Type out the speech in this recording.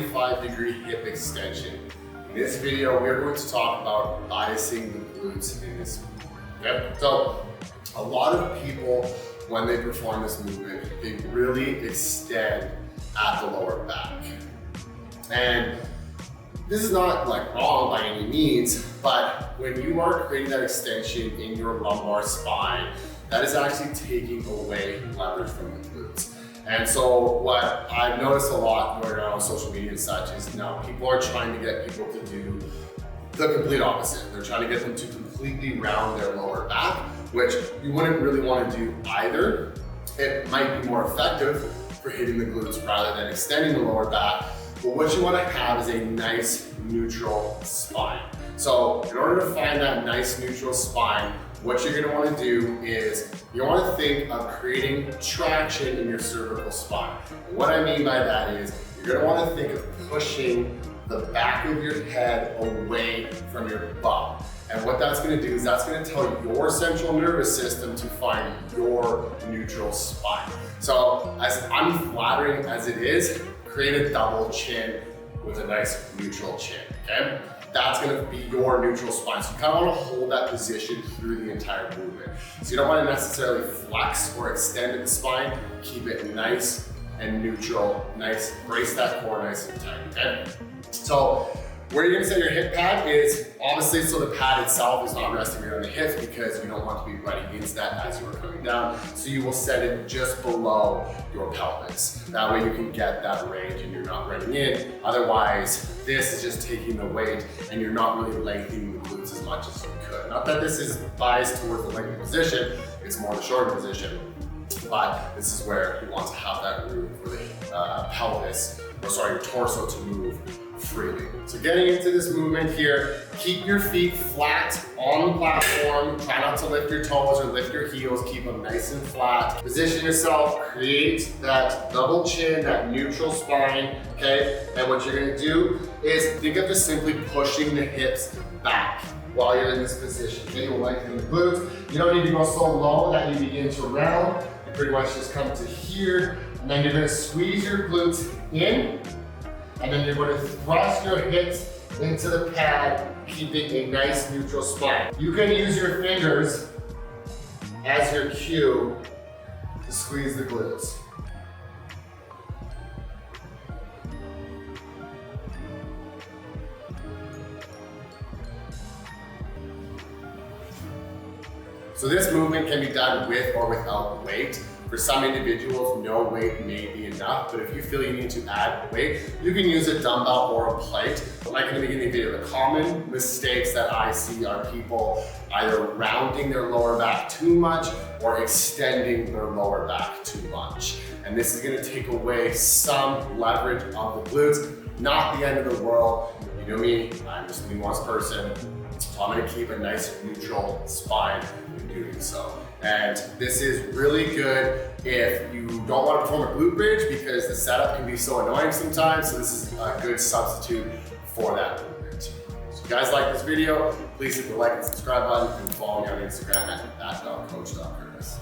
45-degree hip extension. In this video, we're going to talk about biasing the glutes in this movement. Okay? So, a lot of people, when they perform this movement, they really extend at the lower back. And this is not like wrong by any means, but when you are creating that extension in your lumbar spine, that is actually taking away leverage from the glutes. And so what I've noticed a lot going on social media and such is now people are trying to get people to do the complete opposite. They're trying to get them to completely round their lower back, which you wouldn't really want to do either. It might be more effective for hitting the glutes rather than extending the lower back. But what you want to have is a nice neutral spine. So in order to find that nice neutral spine, what you're going to want to do is you want to think of creating traction in your cervical spine. And what I mean by that is you're going to want to think of pushing the back of your head away from your bum. And what that's going to do is that's going to tell your central nervous system to find your neutral spine. So as unflattering as it is, create a double chin with a nice neutral chin, okay? That's gonna be your neutral spine. So you kind of want to hold that position through the entire movement. So you don't want to necessarily flex or extend the spine. Keep it nice and neutral, nice, brace that core nice and tight, okay? So where you're gonna set your hip pad is obviously so the pad itself is not resting right on the hips because you don't want to be running against that as you are coming down. So you will set it just below your pelvis. That way you can get that range and you're not running in. Otherwise, this is just taking the weight and you're not really lengthening the glutes as much as you could. Not that this is biased towards the lengthened position, it's more the shorter position. But this is where you want to have that room for the pelvis, or sorry, your torso to move freely. So getting into this movement here, keep your feet flat on the platform. Try not to lift your toes or lift your heels. Keep them nice and flat. Position yourself, create that double chin, that neutral spine, okay? And what you're gonna do is think of just simply pushing the hips back while you're in this position. Okay, you'll lengthen the glutes. You don't need to go so low that you begin to round. You pretty much just come to here, and then you're gonna squeeze your glutes in, and then you're going to thrust your hips into the pad, keeping a nice neutral spine. You can use your fingers as your cue to squeeze the glutes. So this movement can be done with or without weight. For some individuals, no weight may be enough, but if you feel you need to add weight, you can use a dumbbell or a plate. Like in the beginning of the video, the common mistakes that I see are people either rounding their lower back too much or extending their lower back too much. And this is gonna take away some leverage of the glutes. Not the end of the world. You know me, I'm just a nuanced person. So I'm gonna keep a nice neutral spine in doing so. And this is really good if you don't want to perform a glute bridge because the setup can be so annoying sometimes. So this is a good substitute for that movement. So if you guys like this video, please hit the like and subscribe button and follow me on Instagram at that.coach.curtis.